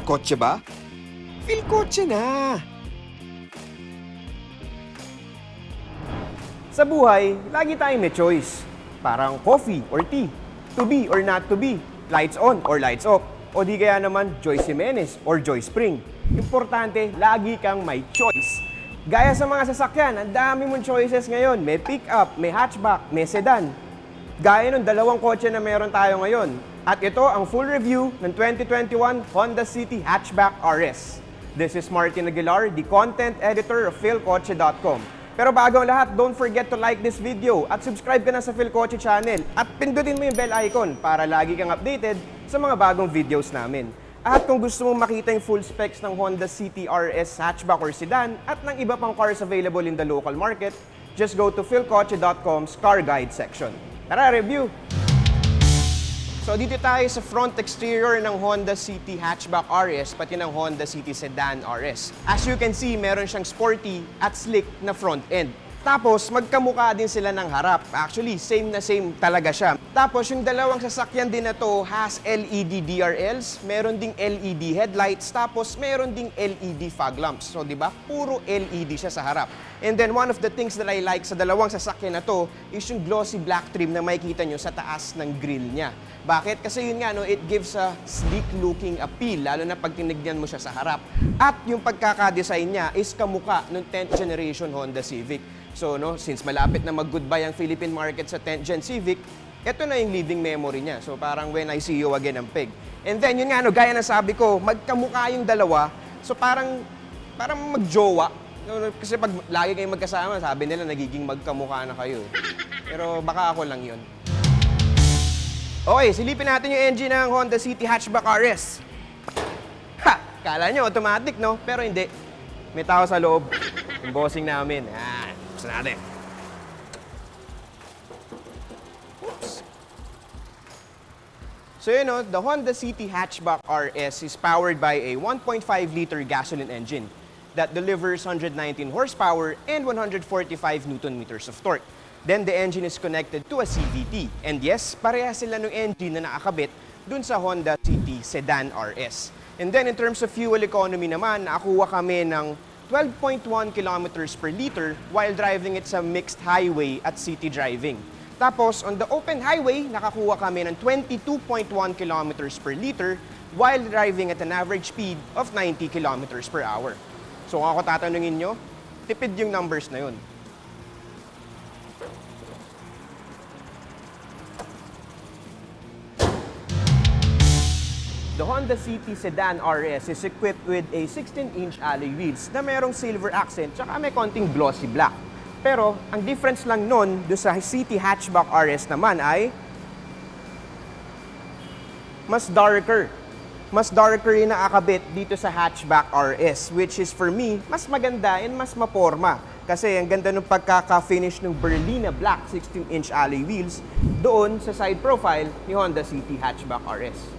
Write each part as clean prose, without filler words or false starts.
kotse ba? Feel kotse na! Sa buhay, lagi tayong may choice. Parang coffee or tea, to be or not to be, lights on or lights off, o di kaya naman Joy Jimenez or Joy Spring. Importante, lagi kang may choice. Gaya sa mga sasakyan, ang dami mong choices ngayon. May pick-up, may hatchback, may sedan. Gaya ng dalawang kotse na meron tayo ngayon. At ito ang full review ng 2021 Honda City Hatchback RS. This is Martin Aguilar, the content editor of philkotse.com. Pero bago ang lahat, don't forget to like this video at subscribe ka na sa Philkotse channel at pindutin mo yung bell icon para lagi kang updated sa mga bagong videos namin. At kung gusto mong makita yung full specs ng Honda City RS hatchback or sedan at ng iba pang cars available in the local market, just go to philkotse.com's car guide section. Tara, review! So dito tayo sa front exterior ng Honda City Hatchback RS pati ng Honda City Sedan RS. As you can see, meron siyang sporty at slick na front end. Tapos magkamukha din sila ng harap. Actually, same na same talaga siya. Tapos yung dalawang sasakyan din na to has LED DRLs, meron ding LED headlights, tapos meron ding LED fog lamps. So, di ba? Puro LED siya sa harap. And then one of the things that I like sa dalawang sasakyan na to is yung glossy black trim na makikita nyo sa taas ng grille niya. Bakit? Kasi yun nga, no, it gives a sleek looking appeal, lalo na pag tinignan mo siya sa harap. At yung pagkakadesign niya is kamukha ng 10th generation Honda Civic. So, no, since malapit na mag-goodbye ang Philippine market sa 10th Gen Civic, ito na yung living memory niya. So, parang when I see you again ang peg. And then, yun nga, no, gaya na sabi ko, magkamukha yung dalawa. So, parang magjowa. Kasi pag lagi kayong magkasama, sabi nila, nagiging magkamukha na kayo. Pero baka ako lang yun. Okay, silipin natin yung engine ng Honda City Hatchback RS. Ha! Kala nyo, automatic, no? Pero hindi. May tao sa loob. Yung bossing namin. Gusto natin. Oops. So yun, no, the Honda City Hatchback RS is powered by a 1.5-liter gasoline engine that delivers 119 horsepower and 145 Nm of torque. Then the engine is connected to a CVT. And yes, pareha sila ng engine na nakakabit dun sa Honda City Sedan RS. And then in terms of fuel economy naman, nakakuha kami ng 12.1 kilometers per liter while driving it sa mixed highway at city driving. Tapos, on the open highway, nakakuha kami ng 22.1 kilometers per liter while driving at an average speed of 90 kilometers per hour. So, kung ako tatanungin nyo, tipid yung numbers na yun. The Honda City Sedan RS is equipped with a 16-inch alloy wheels na merong silver accent tsaka may konting glossy black. Pero, ang difference lang nun doon sa City Hatchback RS naman ay mas darker. Mas darker yung nakakabit dito sa Hatchback RS, which is for me, mas maganda and mas maporma. Kasi ang ganda ng pagkaka-finish ng Berlina Black 16-inch alloy wheels doon sa side profile ni Honda City Hatchback RS.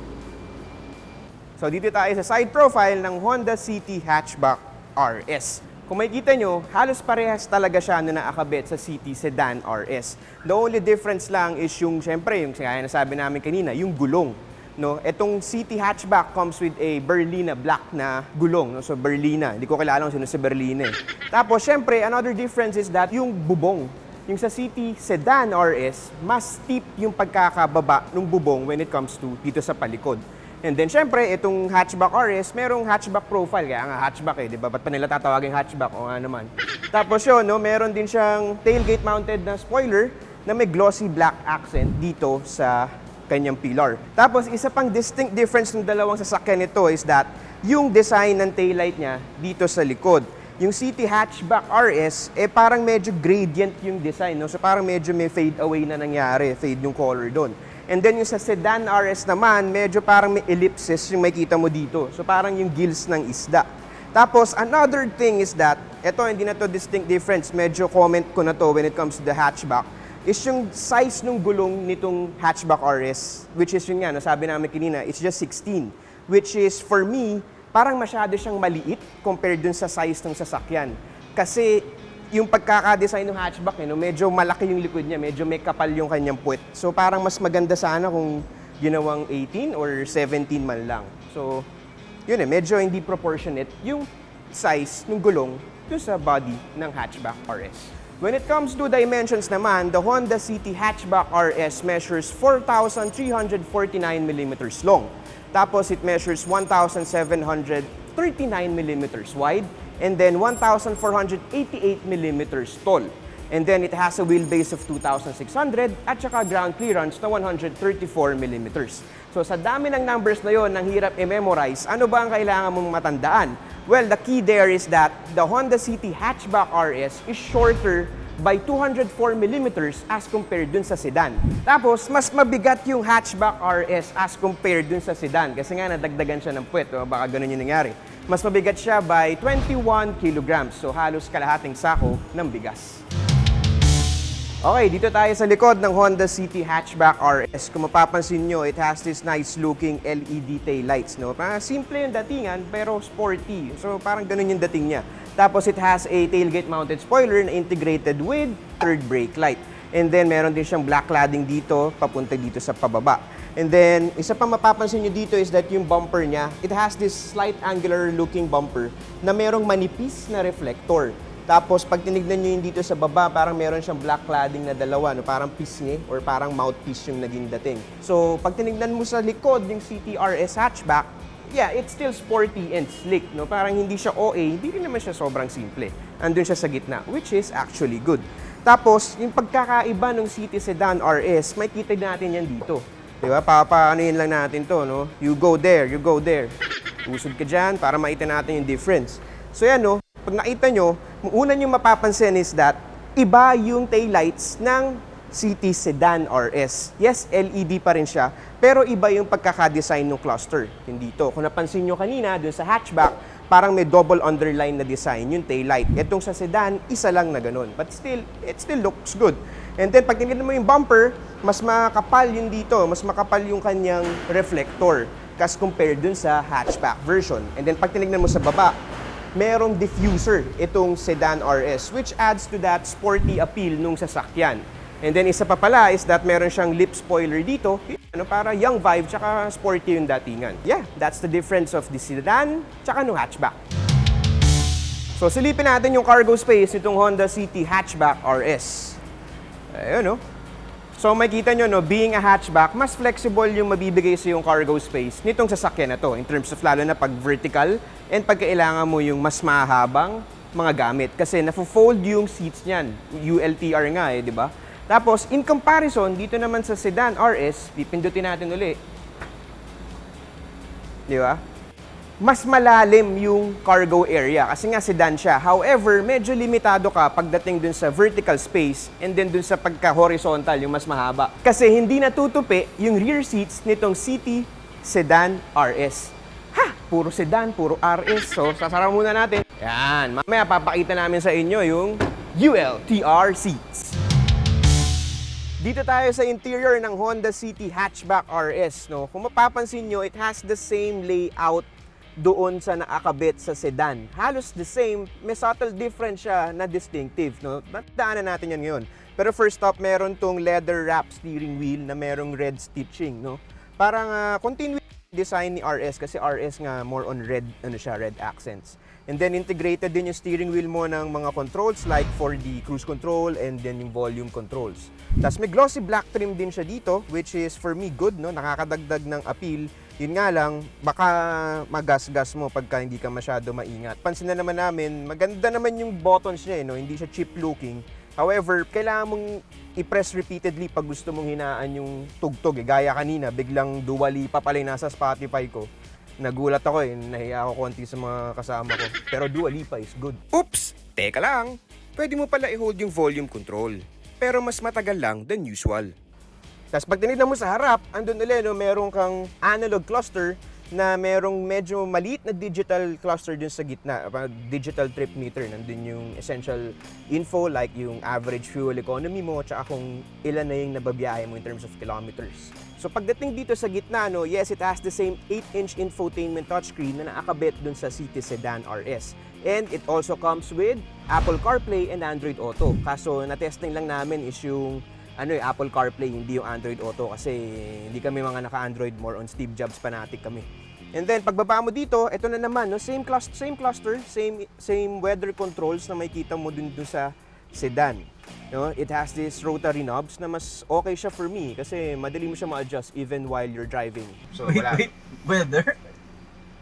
So dito tayo sa side profile ng Honda City Hatchback RS. Kung makikita nyo, halos parehas talaga siya na nakakabit sa City Sedan RS. The only difference lang is yung, syempre, yung kaya nasabi namin kanina, yung gulong. No? Etong City Hatchback comes with a Berlina Black na gulong. No? So Berlina, hindi ko kilala kung sino si Berlina. Tapos syempre, another difference is that yung bubong. Yung sa City Sedan RS, mas steep yung pagkakababa ng bubong when it comes to dito sa palikod. And then, syempre, itong hatchback RS, merong hatchback profile. Kaya nga hatchback eh, di ba? Ba't pa nila tatawagin hatchback? O nga naman. Tapos yun, no, meron din siyang tailgate-mounted na spoiler na may glossy black accent dito sa kanyang pillar. Tapos, isa pang distinct difference ng dalawang sasakyan nito is that yung design ng taillight niya dito sa likod. Yung City Hatchback RS, eh parang medyo gradient yung design. No? So, parang medyo may fade away na nangyari. Fade yung color doon. And then yung sa Sedan RS naman, medyo parang may ellipses yung makikita mo dito. So parang yung gills ng isda. Tapos another thing is that, eto hindi na to distinct difference, medyo comment ko na to when it comes to the hatchback, is yung size ng gulong nitong hatchback RS, which is yun nga, nasabi namin kanina, it's just 16. Which is, for me, parang masyado siyang maliit compared dun sa size ng sasakyan. Kasi yung pagkakadesign ng hatchback, no, medyo malaki yung likod niya, medyo may kapal yung kanyang puwet. So parang mas maganda sana kung ginawang 18 or 17 man lang. So yun medyo hindi proportionate yung size ng gulong dun sa body ng hatchback RS. When it comes to dimensions naman, the Honda City Hatchback RS measures 4,349mm long. Tapos it measures 1,739mm wide and then 1,488mm tall. And then it has a wheelbase of 2,600 at saka ground clearance na 134mm. So sa dami ng numbers na yon, nang hirap i-memorize, ano ba ang kailangan mong matandaan? Well, the key there is that the Honda City Hatchback RS is shorter by 204mm as compared dun sa sedan. Tapos, mas mabigat yung Hatchback RS as compared dun sa sedan kasi nga nadagdagan siya ng puwet, o baka ganun yung nangyari. Mas mabigat siya by 21 kilograms, so halos kalahating sako ng bigas. Okay, dito tayo sa likod ng Honda City Hatchback RS. Kung mapapansin nyo, it has this nice looking LED tail lights, no? Parang simple yung datingan, pero sporty. So parang ganun yung dating niya. Tapos it has a tailgate mounted spoiler na integrated with third brake light. And then meron din siyang black cladding dito, papunta dito sa pababa. And then, isa pa mapapansin nyo dito is that yung bumper niya, it has this slight angular looking bumper na merong manipis na reflector. Tapos, pag tinignan nyo yung dito sa baba, parang meron siyang black cladding na dalawa, no? Parang pisngi or parang mouthpiece yung naging dating. So, pag tinignan mo sa likod yung CTRS hatchback, yeah, it's still sporty and slick, no? Parang hindi siya OA, hindi rin naman siya sobrang simple. Andun siya sa gitna, which is actually good. Tapos, yung pagkakaiba ng City Sedan RS, may kita natin yan dito. Diba? Paano yun lang natin to, no? You go there, you go there. Usod ka dyan para makita natin yung difference. So yan, no? Pag nakita nyo, una nyo mapapansin is that iba yung taillights ng City Sedan RS. Yes, LED pa rin siya, pero iba yung pagkakadesign ng cluster. Hindi to. Kung napansin nyo kanina, dun sa hatchback, parang may double underline na design yung taillight. Itong sa sedan, isa lang na ganun. But still, it still looks good. And then, pag tinignan mo yung bumper, mas makapal yun dito. Mas makapal yung kanyang reflector as compared dun sa hatchback version. And then, pag tinignan mo sa baba, merong diffuser itong Sedan RS, which adds to that sporty appeal nung sasakyan. And then, isa pa pala is that meron siyang lip spoiler dito, para young vibe, tsaka sporty yung datingan. Yeah, that's the difference of the sedan, tsaka nung hatchback. So, silipin natin yung cargo space nitong Honda City Hatchback RS. Ayun, no? So, makikita nyo, no, being a hatchback, mas flexible yung mabibigay sa yung cargo space nitong sasakyan na to, in terms of lalo na pag vertical, and pag kailangan mo yung mas mahabang mga gamit. Kasi nafo-fold yung seats niyan, ULTR nga di ba? Tapos, in comparison, dito naman sa Sedan RS, pipindutin natin uli. Di ba? Mas malalim yung cargo area kasi nga sedan siya. However, medyo limitado ka pagdating dun sa vertical space and then dun sa pagka-horizontal, yung mas mahaba. Kasi hindi natutupi yung rear seats nitong City Sedan RS. Ha! Puro sedan, puro RS. So, sasara muna natin. Yan. Mamaya papakita namin sa inyo yung ULTR seats. Dito tayo sa interior ng Honda City Hatchback RS, no? Kung mapapansin nyo, it has the same layout doon sa nakakabit sa sedan. Halos the same, may subtle difference siya na distinctive, no? Daanan natin yan ngayon. Pero first off, meron tong leather wrap steering wheel na merong red stitching, no? Parang continuous design ni RS kasi RS nga more on red, red accents. And then integrated din yung steering wheel mo ng mga controls like for the cruise control and then yung volume controls. Tapos may glossy black trim din siya dito, which is for me good, no? Nakakadagdag ng appeal. Yun nga lang, baka magasgas mo pagka hindi ka masyado maingat. Pansin na naman namin, maganda naman yung buttons niya, no? Hindi siya cheap looking. However, kailangan mong i-press repeatedly pag gusto mong hinaan yung tugtog. Gaya kanina, biglang Dua Lipa pala yung nasa Spotify ko. Nagulat ako nahiya ako konti sa mga kasama ko. Pero Dua Lipa is good. Oops! Teka lang, pwede mo pala i-hold yung volume control. Pero mas matagal lang than usual. Tapos pag tinignan mo sa harap, andun ulit, no, meron kang analog cluster na merong medyo maliit na digital cluster dun sa gitna, digital trip meter. Nandun yung essential info like yung average fuel economy mo tsaka kung ilan na yung nababiyahe mo in terms of kilometers. So pagdating dito sa gitna, no, yes, it has the same 8-inch infotainment touchscreen na nakakabit dun sa City Sedan RS. And it also comes with Apple CarPlay and Android Auto. Kaso na-testing lang namin is yung Apple CarPlay, hindi yung Android Auto kasi hindi kami mga naka-Android, more on Steve Jobs fanatic kami. And then pagbaba mo dito, ito na naman, no, same cluster, same weather controls na makikita mo dun sa sedan. No, it has this rotary knobs na mas okay siya for me kasi madali mo siya ma-adjust even while you're driving. So Wait, weather?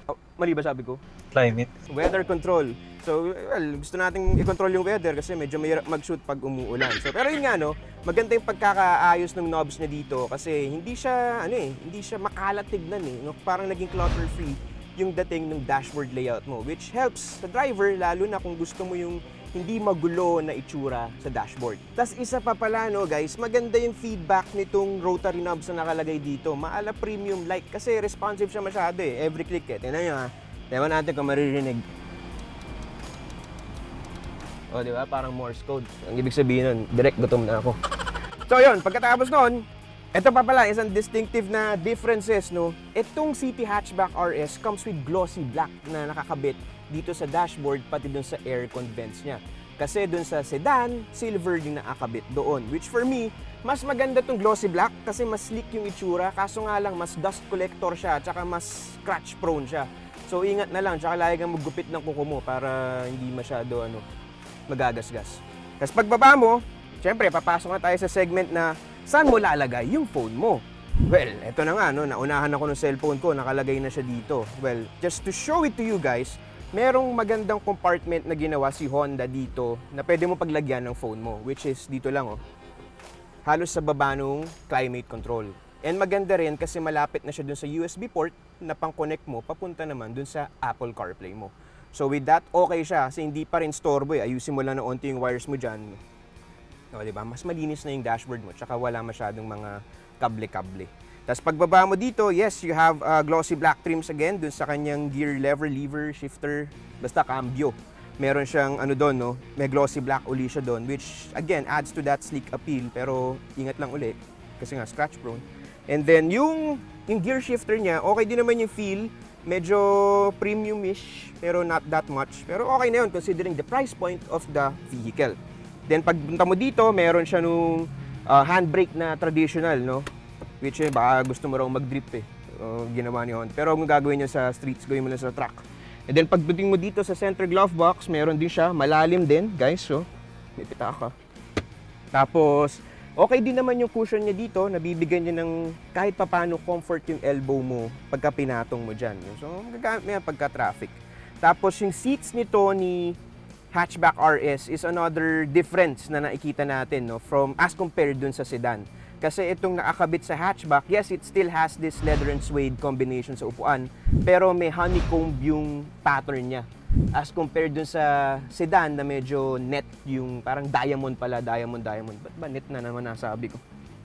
Oh, mali ba sabi ko? Climate. Weather control. So, well, gusto nating i-control yung weather kasi medyo mahirap mag-shoot pag umuulan. So, pero yun nga, no, maganda yung pagkakaayos ng knobs niya dito kasi hindi siya, hindi siya makalat tignan no? Parang naging clutter-free yung dating ng dashboard layout mo, which helps sa driver, lalo na kung gusto mo yung hindi magulo na itsura sa dashboard. Tapos isa pa pala, no, guys, maganda yung feedback nitong rotary knobs na nakalagay dito. Maala premium-like kasi responsive siya masyado every click Tingnan nyo ha. Tingnan natin kung maririnig. O, di ba? Parang Morse code. Ang ibig sabihin nun, direct gutom na ako. So, yun. Pagkatapos nun, ito pa pala, isang distinctive na differences, no? Itong City Hatchback RS comes with glossy black na nakakabit dito sa dashboard, pati dun sa aircon vents niya. Kasi dun sa sedan, silver yung nakakabit doon. Which for me, mas maganda tong glossy black kasi mas sleek yung itsura. Kaso nga lang, mas dust collector siya, tsaka mas scratch prone siya. So, ingat na lang, tsaka lagi kang maggupit ng kuko mo para hindi masyado, magagasgas. Tapos pagbaba mo, syempre, papasok na tayo sa segment na saan mo lalagay yung phone mo. Well, eto na nga, naunahan ako ng cellphone ko, nakalagay na siya dito. Well, just to show it to you guys, merong magandang compartment na ginawa si Honda dito na pwede mo paglagyan ng phone mo, which is dito lang, halos sa baba nung climate control. And maganda rin kasi malapit na siya dun sa USB port na pang-connect mo, papunta naman dun sa Apple CarPlay mo. So with that, okay siya kasi hindi pa rin storbo Ayusin mo lang na onti yung wires mo dyan. O, diba? Mas malinis na yung dashboard mo tsaka wala masyadong mga kable-kable. Tapos pagbaba mo dito, yes, you have glossy black trims again dun sa kanyang gear lever, shifter, basta cambio. Meron siyang doon, may glossy black uli siya doon, which again adds to that sleek appeal, pero ingat lang uli kasi nga scratch prone. And then yung gear shifter niya, okay din naman yung feel. Medyo premium-ish, pero not that much. Pero okay na yun considering the price point of the vehicle. Then pagpunta mo dito, meron siya nung handbrake na traditional, no? Which baka gusto mo raw mag-drip ginawa ni Honda. Pero kung gagawin niyo sa streets, gawin mo lang sa truck. And then pagdating mo dito sa center glove box, meron din siya, malalim din, guys. So, may pitaka. Tapos, okay din naman yung cushion niya dito, nabibigyan niya ng kahit papano comfort yung elbow mo pagka pinatong mo dyan. So, magagamit mo yan pagka-traffic. Tapos yung seats nito ni Hatchback RS is another difference na nakikita natin from as compared dun sa sedan. Kasi itong nakakabit sa hatchback, yes, it still has this leather and suede combination sa upuan, pero may honeycomb yung pattern niya. As compared dun sa sedan na medyo net yung parang diamond pala, diamond. Ba't ba net na naman nasabi ko?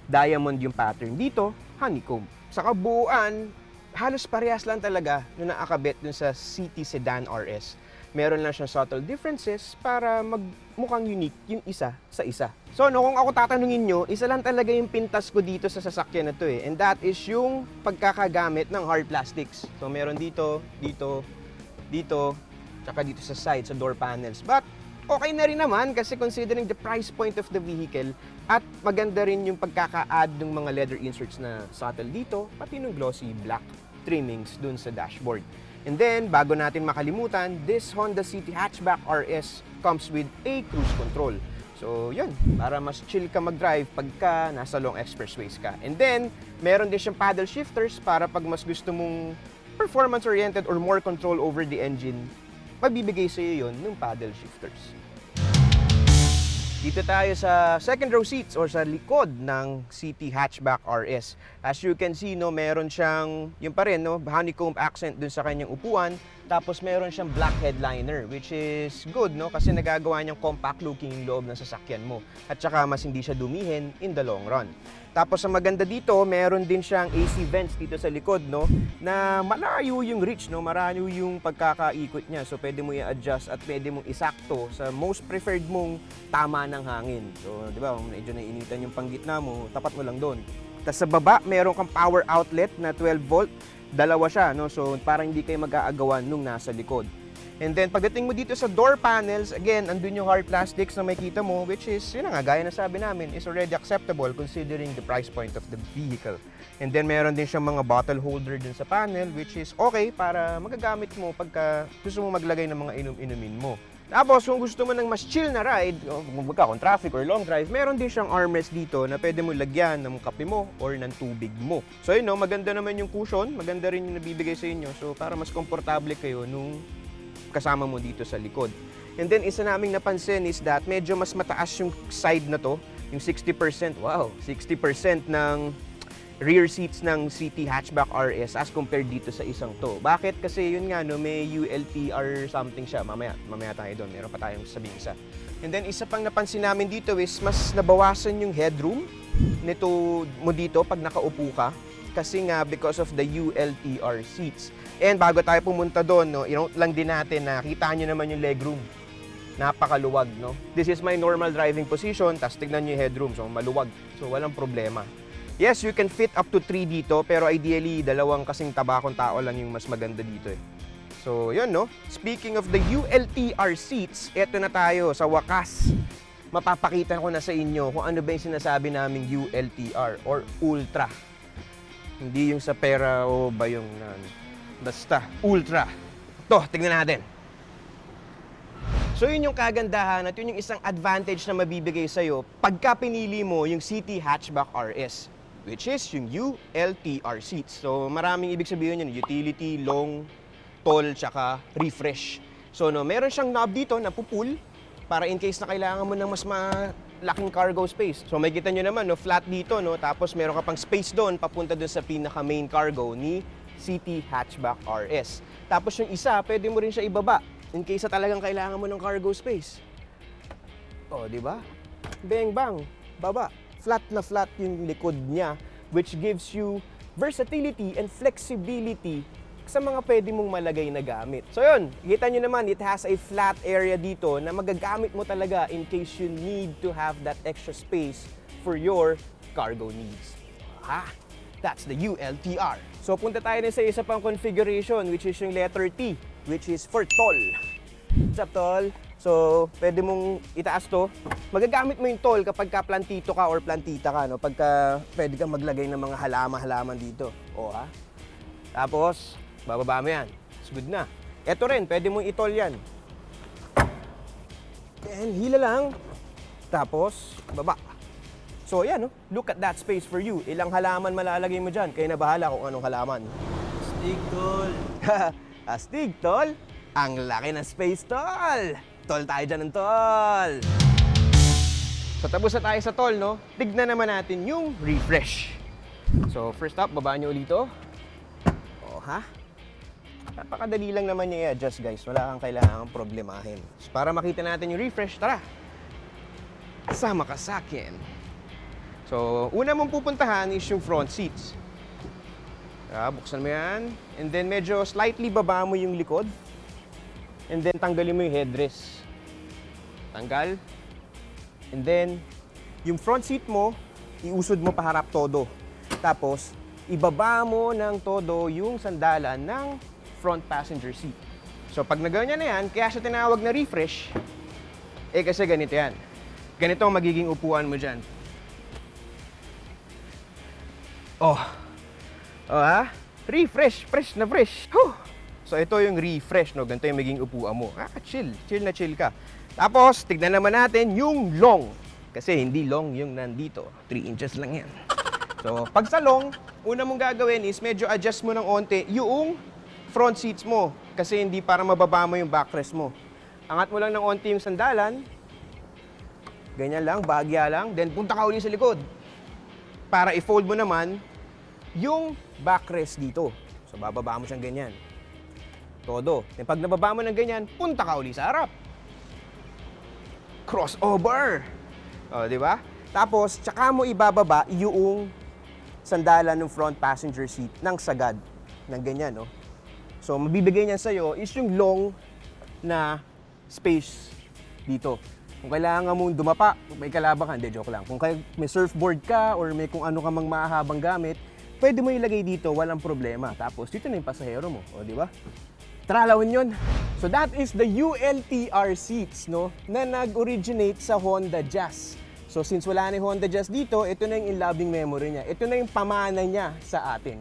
Diamond yung pattern. Dito, honeycomb. Sa kabuuan, halos parehas lang talaga nung nakakabit dun sa City Sedan RS. Meron lang siyang subtle differences para magmukhang unique yung isa sa isa. So, kung ako tatanungin nyo, isa lang talaga yung pintas ko dito sa sasakyan na to and that is yung pagkakagamit ng hard plastics. So, meron dito, tsaka dito sa side, sa door panels. But, okay na rin naman kasi considering the price point of the vehicle at maganda rin yung pagkaka-add ng mga leather inserts na subtle dito, pati ng glossy black trimmings dun sa dashboard. And then, bago natin makalimutan, this Honda City Hatchback RS comes with a cruise control. So, yun, para mas chill ka mag-drive pagka nasa long expressways ka. And then, meron din siyang paddle shifters para pag mas gusto mong performance-oriented or more control over the engine, mabibigay sa iyo yun ng paddle shifters. Dito tayo sa second row seats or sa likod ng City Hatchback RS. As you can see, meron siyang, yung pa rin, honeycomb accent dun sa kanyang upuan. Tapos meron siyang black headliner, which is good, kasi nagagawa niyang compact looking yung loob ng sasakyan mo. At saka mas hindi siya dumihin in the long run. Tapos ang maganda dito, meron din siyang AC vents dito sa likod, na malayo yung reach, malayo yung pagkakaikot niya. So pwede mo i-adjust at pwede mong isakto sa most preferred mong tama ng hangin. So, di ba, medyo naiinitan yung panggitna mo, tapat mo lang doon. Tapos sa baba, meron kang power outlet na 12 volt. Dalawa siya, so parang hindi kayo mag-aagawan nung nasa likod. And then pagdating mo dito sa door panels, again, andun yung hard plastics na makita mo, which is, yun na nga, gaya na sabi namin, is already acceptable considering the price point of the vehicle. And then meron din siyang mga bottle holder dun sa panel, which is okay para magagamit mo pagka gusto mo maglagay ng mga inom-inumin mo. Tapos, kung gusto mo ng mas chill na ride, kung traffic or long drive, meron din siyang armrest dito na pwede mo lagyan ng kape mo or ng tubig mo. So, yun, no, maganda naman yung cushion, maganda rin yung nabibigay sa inyo. So, para mas komportable kayo nung kasama mo dito sa likod. And then, isa naming napansin is that medyo mas mataas yung side na to, yung 60%, wow, 60% ng rear seats ng CT Hatchback RS as compared dito sa isang to. Bakit? Kasi yun nga, no, may ULTR something siya. Mamaya tayo doon. Meron pa tayong sabihin isa. And then, isa pang napansin namin dito is mas nabawasan yung headroom nito mo dito pag nakaupo ka. Kasi nga, because of the ULTR seats. And bago tayo pumunta doon, no, i-note lang din natin na kita nyo naman yung legroom. Napakaluwag, no? This is my normal driving position, tapos tignan nyo yung headroom. So, maluwag. So, walang problema. Yes, you can fit up to 3 dito, pero ideally, dalawang kasing tabakong tao lang yung mas maganda dito eh. So, yun, no? Speaking of the ULTR seats, eto na tayo sa wakas. Mapapakita ko na sa inyo kung ano ba yung sinasabi naming ULTR or Ultra. Hindi yung sa pera o ba yung basta, Ultra. Ito, tignan natin. So yun yung kagandahan at yun yung isang advantage na mabibigay sa'yo pagka pinili mo yung CT Hatchback RS, which is yung ULTR seats. So maraming ibig sabihin yun, utility, long, tall, tsaka refresh. So no, meron siyang knob dito na pupull para in case na kailangan mo ng mas malaking cargo space. So makikita nyo naman, no, flat dito, no, tapos meron ka pang space doon papunta doon sa pinaka main cargo ni CT Hatchback RS. Tapos yung isa, pwede mo rin siya ibaba in case na talagang kailangan mo ng cargo space. O, di ba? Bang bang, baba. Flat na flat yung likod niya, which gives you versatility and flexibility sa mga pwede mong malagay na gamit. So yun, kita nyo naman, it has a flat area dito na magagamit mo talaga in case you need to have that extra space for your cargo needs. Ha? That's the ULTR. So punta tayo na sa isa pang configuration, which is yung letter T, which is for tall. What's up, tall? So, pwede mong itaas to. Magagamit mo yung tall kapag ka plantito ka or plantita ka, no? Pagka pwede kang maglagay ng mga halaman dito. O, ha? Tapos, bababa mo yan. It's good na. Ito rin, pwede mong itol yan. And hila lang. Tapos, baba. So, yan, no? Look at that space for you. Ilang halaman malalagay mo dyan. Kayo na bahala kung anong halaman. Astig, tol. Astig, tol. Ang laki ng space, tol. Tol tayo dyan ng tol. So, tapos na tayo sa tol, no? Tignan naman natin yung refresh. So, first up, baba nyo ulit ito. O, ha? Napakadali lang naman niya i-adjust, guys. Wala kang kailangang problemahin. So, para makita natin yung refresh, tara. Sama ka sa akin. So, una mong pupuntahan is yung front seats. Buksan mo yan. And then, medyo slightly baba mo yung likod. And then, tanggalin mo yung headrest. Tanggal. And then, yung front seat mo, iusod mo paharap todo. Tapos, ibaba mo ng todo yung sandalan ng front passenger seat. So, pag naganyan na yan, kaya siya tinawag na refresh, kasi ganito yan. Ganito ang magiging upuan mo dyan. Oh, ha? Refresh, fresh na fresh. Whew. So, ito yung refresh, no? Ganito yung magiging upuan mo. Chill na chill ka. Tapos, tignan naman natin yung long. Kasi hindi long yung nandito. 3 inches lang yan. So, pag sa long, una mong gagawin is medyo adjust mo ng onte yung front seats mo. Kasi hindi para mababa mo yung backrest mo. Angat mo lang ng onte yung sandalan. Ganyan lang, bahagya lang. Then, punta ka uli sa likod. Para i-fold mo naman yung backrest dito. So, bababa mo siyang ganyan. Todo. Then, pag nababa mo ng ganyan, punta ka uli sa harap. Crossover! O, di ba? Tapos, tsaka mo ibababa yung sandalan ng front passenger seat ng sagad. Ng ganyan, no? So, mabibigay niyan sa'yo is yung long na space dito. Kung kailangan mong dumapa, may kalabang ka, hindi, joke lang. Kung may surfboard ka or may kung ano ka mang mahahabang gamit, pwede mo ilagay dito, walang problema. Tapos, dito na yung pasahero mo, o, di ba? Tara, lawin yun. So that is the ULTR seats, no, na nag-originate sa Honda Jazz. So since wala na yung Honda Jazz dito, ito na yung in-loving memory niya. Ito na yung pamana niya sa atin.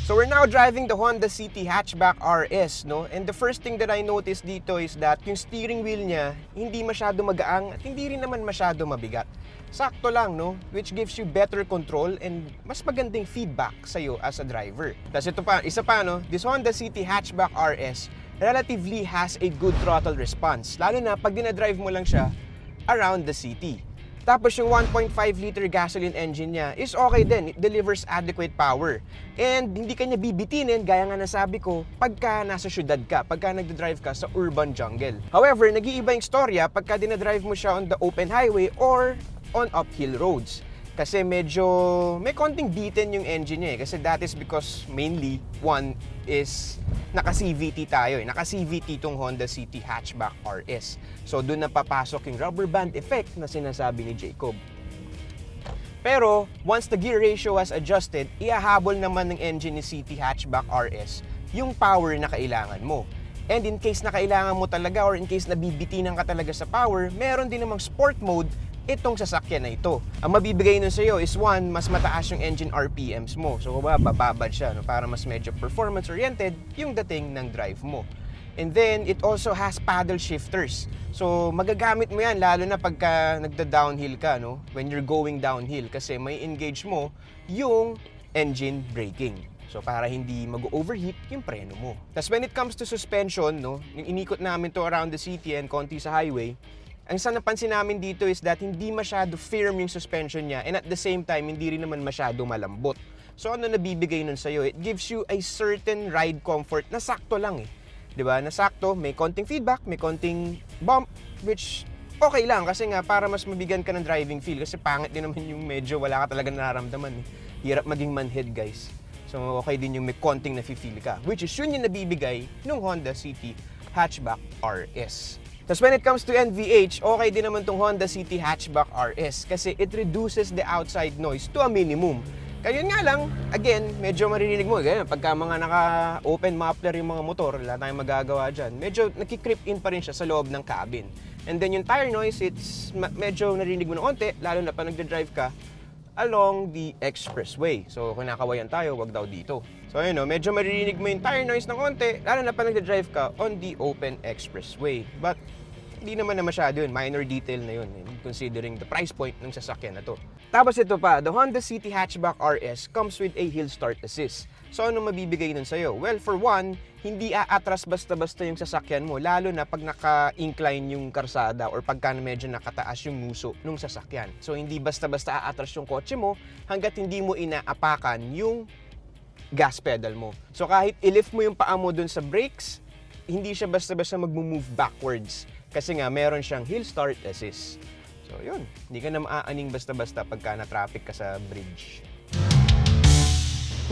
So we're now driving the Honda City Hatchback RS, no? And the first thing that I noticed dito is that yung steering wheel niya hindi masyado magaang at hindi rin naman masyado mabigat. Sakto lang, no? Which gives you better control and mas magandang feedback sa'yo as a driver. Tapos ito pa, isa pa, no? This Honda City Hatchback RS relatively has a good throttle response. Lalo na pag dinadrive mo lang siya around the city. Tapos yung 1.5 liter gasoline engine niya is okay din. It delivers adequate power. And hindi kanya bibitinin, gaya nga nasabi ko, pagka nasa syudad ka, pagka nagdadrive ka sa urban jungle. However, nag-iiba yung storya pagka dinadrive mo siya on the open highway or on uphill roads. Kasi medyo may konting beaten yung engine niya eh. Kasi that is because mainly, one is naka-CVT tayo eh. Naka-CVT itong Honda City Hatchback RS. So doon na papasok yung rubber band effect na sinasabi ni Jacob. Pero once the gear ratio has adjusted, ihahabol naman ng engine ni City Hatchback RS yung power na kailangan mo. And in case na kailangan mo talaga or in case nabibitinan ka talaga sa power, meron din namang sport mode itong sasakyan na ito. Ang mabibigay nun sa'yo is one, mas mataas yung engine RPMs mo. So bababad siya, no? Para mas medyo performance-oriented yung dating ng drive mo. And then, it also has paddle shifters. So magagamit mo yan, lalo na pagka nagda-downhill ka, no? When you're going downhill. Kasi may engage mo yung engine braking. So para hindi mag-overheat yung preno mo. Tapos when it comes to suspension, no? Yung inikot namin to around the city and konti sa highway, ang sa napansin namin dito is that hindi masyado firm yung suspension niya and at the same time, hindi rin naman masyado malambot. So ano nabibigay nun sa'yo? It gives you a certain ride comfort na sakto lang eh. Diba? Na sakto, may konting feedback, may konting bump, which okay lang kasi nga para mas mabigyan ka ng driving feel kasi pangit din naman yung medyo wala ka talaga nararamdaman eh. Hirap maging manhead guys. So okay din yung may konting nafe-feel ka, which is yun yung nabibigay ng Honda City Hatchback RS. Tapos when it comes to NVH, okay din naman tong Honda City Hatchback RS kasi it reduces the outside noise to a minimum. Kaya yun nga lang, again, medyo maririnig mo, ganyan, pagka mga naka-open muffler yung mga motor, wala tayong magagawa dyan, medyo nakikreep in pa rin siya sa loob ng cabin. And then yung tire noise, it's medyo narinig mo ng konti, lalo na pa nagda-drive ka along the expressway. So kung nakawayan tayo, wag daw dito. So ayun no, medyo maririnig mo yung tire noise ng konti, lalo na pa nagda-drive ka on the open expressway. But hindi naman na masyado yun, minor detail na yun, considering the price point ng sasakyan na to. Tapos ito pa, the Honda City Hatchback RS comes with a hill start assist. So ano mabibigay nun sa'yo? Well, for one, hindi aatras basta-basta yung sasakyan mo, lalo na pag naka-incline yung karsada or pagka medyo nakataas yung nguso ng sasakyan. So hindi basta-basta aatras yung kotse mo hanggat hindi mo inaapakan yung gas pedal mo. So kahit i-lift mo yung paa mo dun sa brakes, hindi siya basta-basta mag-move backwards kasi nga meron siyang hill start assist. So yun, hindi ka na maaaning basta-basta pagka na-traffic ka sa bridge.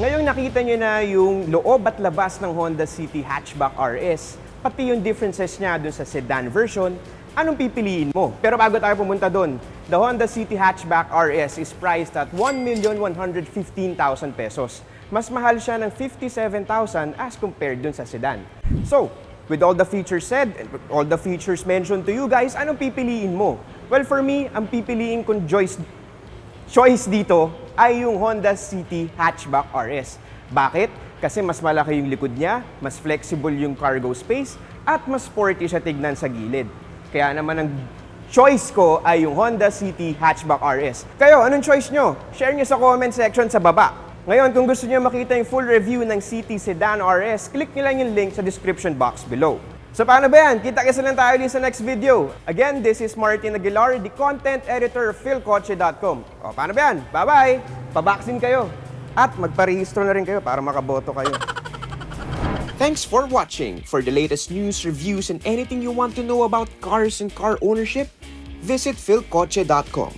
Ngayong nakita nyo na yung loob at labas ng Honda City Hatchback RS, pati yung differences niya dun sa sedan version, anong pipiliin mo? Pero bago tayo pumunta dun, the Honda City Hatchback RS is priced at 1,115,000 pesos. Mas mahal siya ng 57,000 as compared dun sa sedan. So, with all the features said, and all the features mentioned to you guys, anong pipiliin mo? Well, for me, ang pipiliin kong choice dito ay yung Honda City Hatchback RS. Bakit? Kasi mas malaki yung likod niya, mas flexible yung cargo space, at mas sporty siya tignan sa gilid. Kaya naman ang choice ko ay yung Honda City Hatchback RS. Kayo, anong choice nyo? Share nyo sa comment section sa baba. Ngayon, kung gusto niyo makita yung full review ng City Sedan RS, click niyo lang yung link sa description box below. So paano ba yan? Kita-kisa lang tayo din sa next video. Again, this is Martin Aguilar, the content editor of philcoche.com. O paano ba yan? Bye-bye! Pabaksin kayo. At magparehistro na rin kayo para makaboto kayo. Thanks for watching. For the latest news, reviews, and anything you want to know about cars and car ownership, visit philcoche.com.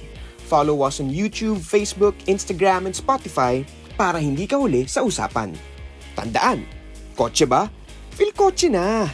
Follow us on YouTube, Facebook, Instagram, and Spotify para hindi ka huli sa usapan. Tandaan, kotse ba? Philcoche na!